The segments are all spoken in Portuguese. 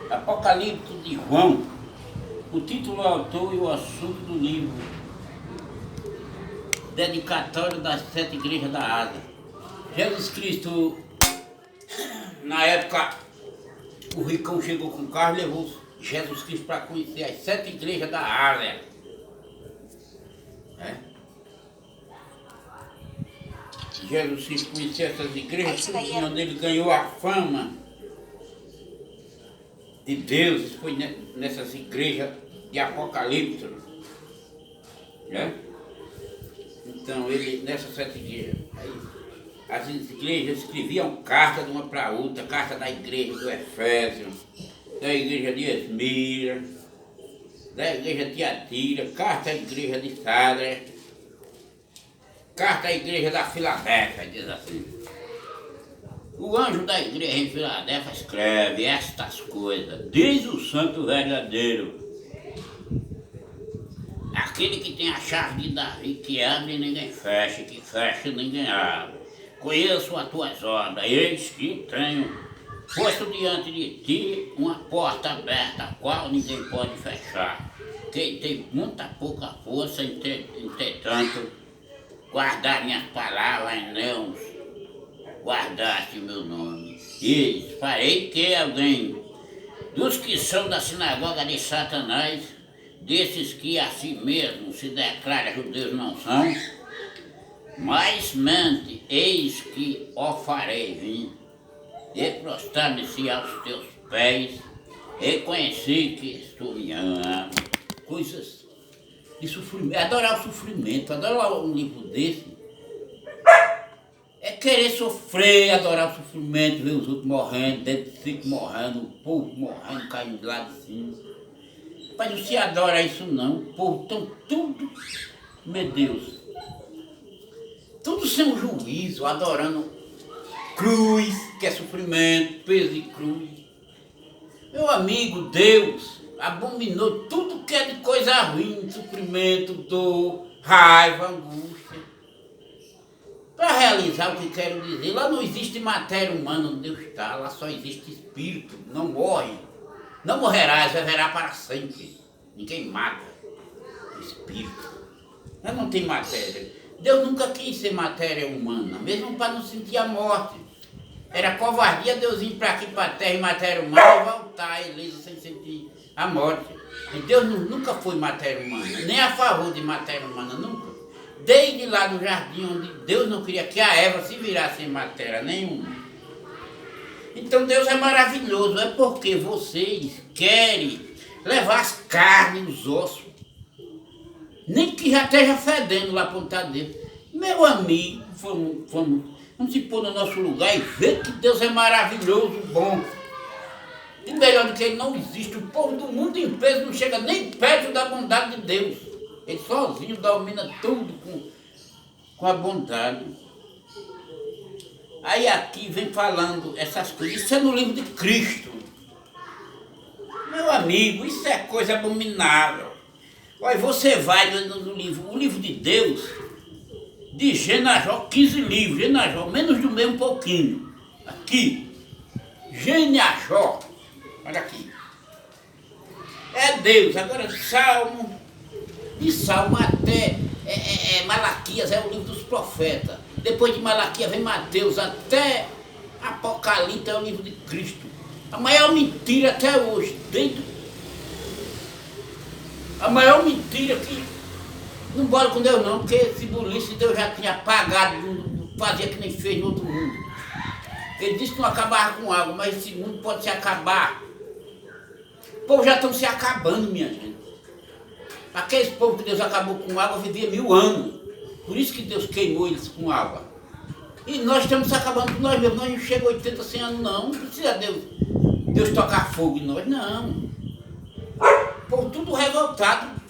Apocalipse de João, o título, o autor e o assunto do livro. Dedicatório das 7 igrejas da Ásia. Jesus Cristo, na época, o ricão chegou com o carro e levou Jesus Cristo para conhecer as 7 igrejas da Ásia. Jesus Cristo conhecia essas igrejas, onde ele ganhou a fama de Deus, foi nessas igrejas de Apocalipse. Então, ele, nessas 7 igrejas, as igrejas escreviam cartas de uma para outra, carta da igreja do Efésio, da igreja de Esmira, da igreja de Tiatira, carta à igreja de Sardes, carta à igreja da Filadélfia, diz assim. O anjo da igreja em Filadélfia escreve estas coisas, diz o santo verdadeiro, aquele que tem a chave de Davi, que abre e ninguém fecha, que fecha e ninguém abre. Conheço as tuas obras, eis que tenho posto diante de ti uma porta aberta, a qual ninguém pode fechar. Quem tem muita pouca força, entretanto, guardar minhas palavras, não guardaste meu nome. E farei que alguém dos que são da sinagoga de Satanás, desses que a si mesmo se declara judeus não são, mas mente, eis que o farei vir, e prostrar-me-se aos teus pés, reconheci que tu me amas. Coisas de sofrimento, adorar o sofrimento, adorar um livro desse, é querer sofrer, adorar o sofrimento, ver os outros morrendo, dentro de si morrendo, o povo morrendo, caindo lá de cima. Mas não se adora isso não, o povo estão tudo, meu Deus, tudo sem juízo, adorando cruz, que é sofrimento, peso de cruz. Meu amigo, Deus abominou tudo que é de coisa ruim, sofrimento, dor, raiva, angústia. Para realizar o que quero dizer, lá não existe matéria humana onde Deus está, lá só existe espírito, não morre. Não morrerás, viverá para sempre. Ninguém mata o espírito. Mas não tem matéria. Deus nunca quis ser matéria humana, mesmo para não sentir a morte. Era covardia Deus vir para aqui, para a terra, em matéria humana, e voltar ileso sem sentir a morte. E Deus nunca foi matéria humana, nem a favor de matéria humana, nunca. Desde lá do jardim, onde Deus não queria que a Eva se virasse em matéria nenhuma. Então Deus é maravilhoso, é porque vocês querem levar as carnes, os ossos, nem que já esteja fedendo lá apontado dele. Meu amigo, vamos se pôr no nosso lugar e ver que Deus é maravilhoso, bom. E melhor do que ele não existe, o povo do mundo em peso não chega nem perto da bondade de Deus. Ele sozinho domina tudo com a bondade. Aí aqui vem falando essas coisas, isso é no livro de Cristo. Meu amigo, isso é coisa abominável. Olha, você vai no livro, o livro de Deus, de Genajó, 15 livros, Genajó, menos do meio um pouquinho. Aqui, Genajó, olha aqui. É Deus, agora Salmo, de Salmo até Malaquias é o livro dos profetas. Depois de Malaquias vem Mateus, até Apocalipse é o livro de Cristo. A maior mentira até hoje, a maior mentira que não bora com Deus não, porque se bolisse Deus já tinha apagado, fazia que nem fez no outro mundo. Ele disse que não acabava com água, mas esse mundo pode se acabar. O povo já estão se acabando, minha gente. Aqueles povos que Deus acabou com água vivia 1000 anos. Por isso que Deus queimou eles com água. E nós estamos se acabando com nós mesmos. Nós não chegamos a 80, 100 anos não. Não precisa Deus tocar fogo em nós, não. O povo tudo revoltado,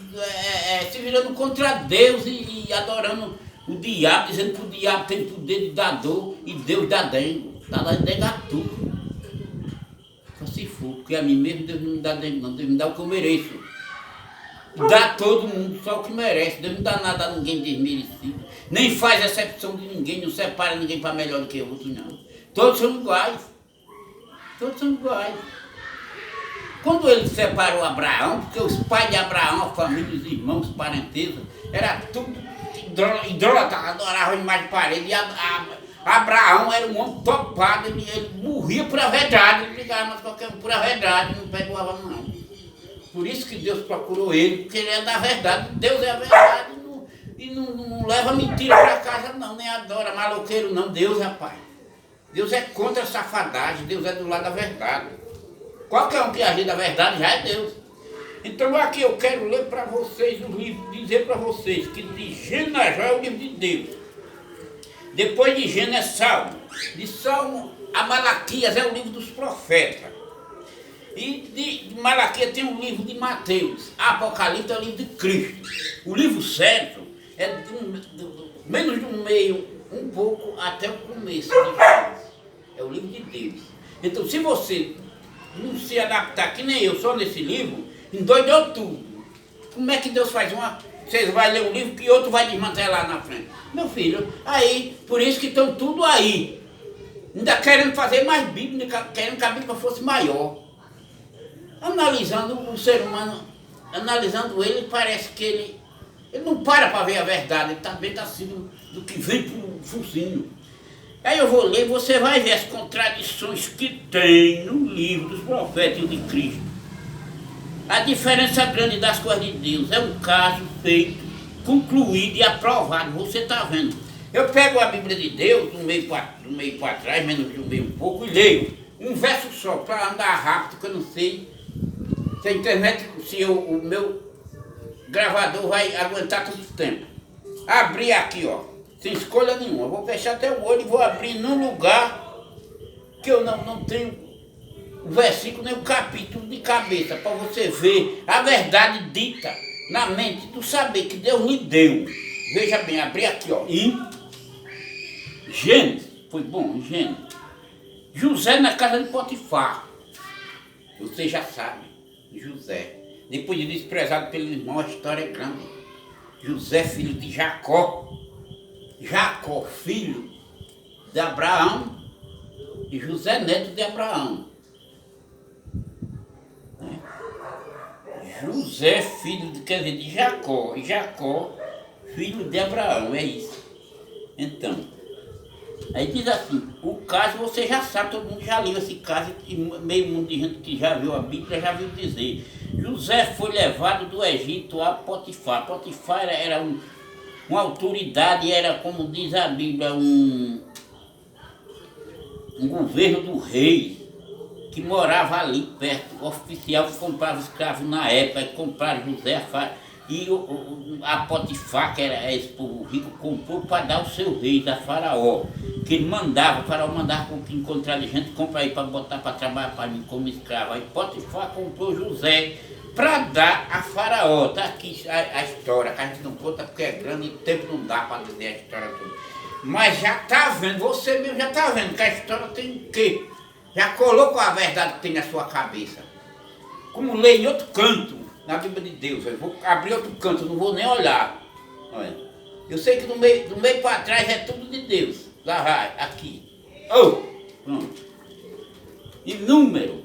se virando contra Deus e adorando o diabo, dizendo que o diabo tem poder de dar dor e Deus dá dengue. Dá dengue a tudo. Só se for, porque a mim mesmo Deus não me dá dengue não. Deus me dá o que eu mereço. Dá a todo mundo só o que merece. Deus não dá nada a ninguém desmerecido. Nem faz exceção de ninguém, não separa ninguém para melhor do que outro, não. Todos são iguais. Todos são iguais. Quando ele separou Abraão, porque os pais de Abraão, a família, os irmãos, os parentescos, era tudo idólatra, adorava demais de parede. E Abraão era um homem topado, ele morria por a verdade, ele brigava mais qualquer um por a verdade, não perdoava não. Por isso que Deus procurou ele, porque ele é da verdade, Deus é a verdade e não leva mentira para casa não, nem adora maloqueiro não, Deus, rapaz. Deus é contra a safadagem, Deus é do lado da verdade. Qualquer um que agir da verdade já é Deus. Então aqui eu quero ler para vocês o livro, dizer para vocês que de Gênesis a Jó é o livro de Deus. Depois de Gênesis é Salmo. De Salmo a Malaquias é o livro dos profetas. E de Malaquias tem o livro de Mateus. Apocalipse é o livro de Cristo. O livro certo é menos do meio, um pouco até o começo de Gênesis. É o livro de Deus. Então se você não se adaptar, que nem eu, só nesse livro, endoidou tudo. Como é que Deus faz uma... Vocês vão ler um livro que outro vai desmantelar na frente. Meu filho, aí, por isso que estão tudo aí. Ainda querendo fazer mais Bíblia, querendo que a Bíblia fosse maior. Analisando o ser humano, analisando ele, parece que ele não para ver a verdade, ele também está assim do que vem pro focinho. Aí eu vou ler, você vai ver as contradições que tem no livro dos profetas de Cristo. A diferença grande das coisas de Deus é um caso feito, concluído e aprovado, você está vendo. Eu pego a Bíblia de Deus, do meio para trás, menos de um meio um pouco, e leio um verso só, para andar rápido, que eu não sei se a internet, se o meu gravador vai aguentar todo esse tempo. Abri aqui, ó. Sem escolha nenhuma, eu vou fechar até o olho e vou abrir num lugar que eu não tenho o versículo nem o capítulo de cabeça, para você ver a verdade dita na mente do saber que Deus lhe deu. Veja bem, abri aqui, ó, em Gênesis, foi bom, Gênesis. José na casa de Potifar, você já sabe, José, depois de desprezado pelo irmão, a história é grande. José, filho de Jacó, Jacó, filho de Abraão, e José, neto de Abraão. José, filho de Jacó, e Jacó, filho de Abraão, é isso. Então, aí diz assim, o caso você já sabe, todo mundo já leu esse caso, e meio mundo de gente que já viu a Bíblia já viu dizer. José foi levado do Egito a Potifar. Potifar era uma autoridade, era, como diz a Bíblia, um governo do rei, que morava ali perto, o oficial que comprava escravos na época, compraram José, e a Potifar, que era esse povo rico, comprou para dar o seu rei, a Faraó, que ele mandava, o Faraó mandava encontrar gente, compra aí para botar para trabalhar para mim como escravo. Aí Potifar comprou José para dar a Faraó. Está aqui a história, que a gente não conta porque é grande e o tempo não dá para dizer a história toda. Mas já está vendo, você mesmo já está vendo que a história tem o quê? Já colocou a verdade que tem na sua cabeça. Como lê em outro canto, na Bíblia de Deus, eu vou abrir outro canto, não vou nem olhar. Olha. Eu sei que do meio para trás é tudo de Deus. Lá vai, aqui. Oh, pronto. E número.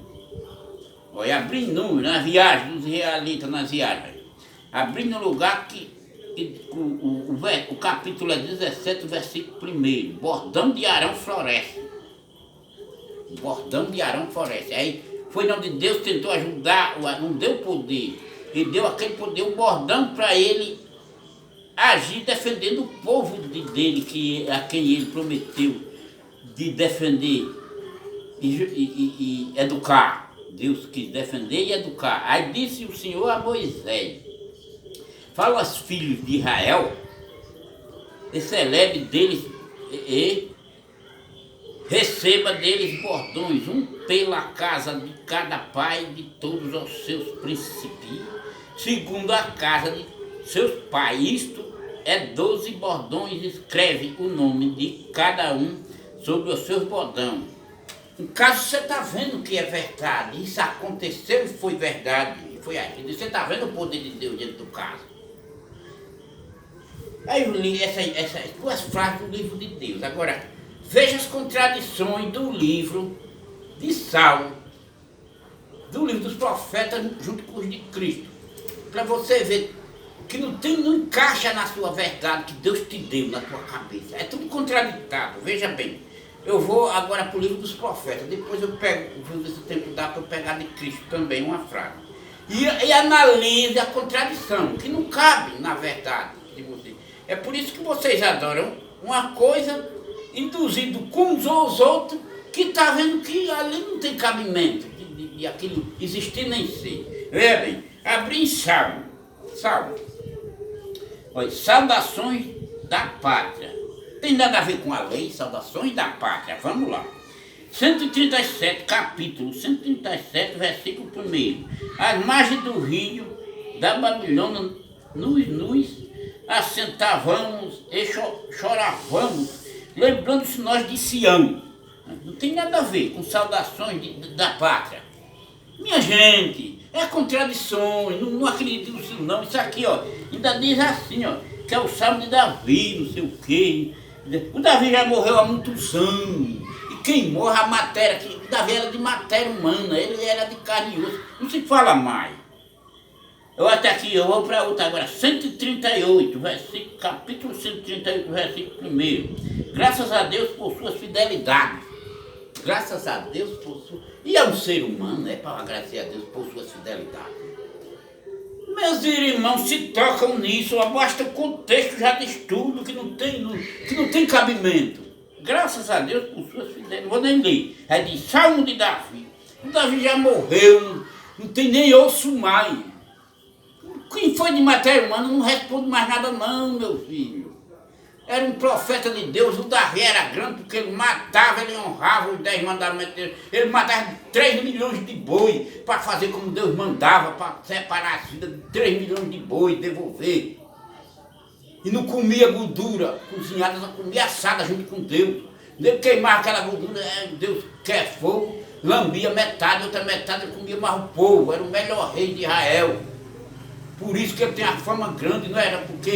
Olha, abri número na viagem, dos israelitas nas viagens. Abri no lugar que o capítulo é 17, versículo 1. Bordão de Arão floresce. Bordão de Arão floresce. Aí foi onde Deus tentou ajudar, não deu poder. Ele deu aquele poder, o bordão para ele agir defendendo o povo dele, a quem ele prometeu de defender e educar. Deus quis defender e educar. Aí disse o Senhor a Moisés: fala aos filhos de Israel, e celebre deles e receba deles bordões, um pela casa de cada pai de todos os seus príncipes, segundo a casa de seus pais. Isto é 12 bordões, escreve o nome de cada um sobre os seus bordões. No caso, você está vendo que é verdade, isso aconteceu e foi verdade, foi agido. Você está vendo o poder de Deus dentro do caso. Aí eu li essas duas frases do livro de Deus. Agora, veja as contradições do livro de Salmo. do livro dos profetas junto com os de Cristo. Para você ver que não encaixa na sua verdade que Deus te deu na tua cabeça. É tudo contraditário, veja bem. Eu vou agora para o livro dos profetas, depois eu pego, vou ver se o tempo dá para eu pegar de Cristo também uma frase. E analise a contradição, que não cabe na verdade de vocês. É por isso que vocês adoram uma coisa induzido com os outros, que está vendo que ali não tem cabimento de aquilo existir nem ser. Veja bem, abri em Salmo. Olha, saudações da pátria. Tem nada a ver com a lei, saudações da pátria. Vamos lá. 137, capítulo 137, versículo 1. Às margens do rio da Babilônia, nus, assentávamos e choravamos, lembrando-se nós de Sião. Não tem nada a ver com saudações da pátria. Minha gente, é contradições, não acredito nisso não. Isso aqui, ó, ainda diz assim, ó, que é o Salmo de Davi, não sei o quê. O Davi já morreu há muitos anos. E quem morre, a matéria, o Davi era de matéria humana, ele era de carne e osso. Não se fala mais. Eu até aqui, eu vou para outra agora, 138, capítulo 138, versículo 1. Graças a Deus por suas fidelidades. Graças a Deus por sua... E é um ser humano, é para agradecer a Deus por suas fidelidades. Meus irmãos se tocam nisso, basta o contexto já de estudo que não tem cabimento. Graças a Deus por suas fidelidades. Não vou nem ler. É de Salmo de Davi. O Davi já morreu, não tem nem osso mais. Quem foi de matéria humana não responde mais nada não, meu filho. Era um profeta de Deus, o Davi era grande porque ele matava, ele honrava os 10 mandamentos dele. Ele matava 3 milhões de boi para fazer como Deus mandava, para separar as vidas de 3 milhões de boi e devolver. E não comia gordura cozinhada, só comia assada junto com Deus. Ele queimava aquela gordura, Deus quer fogo, lambia metade, outra metade ele comia mais o povo. Era o melhor rei de Israel. Por isso que ele tem a fama grande, não era porque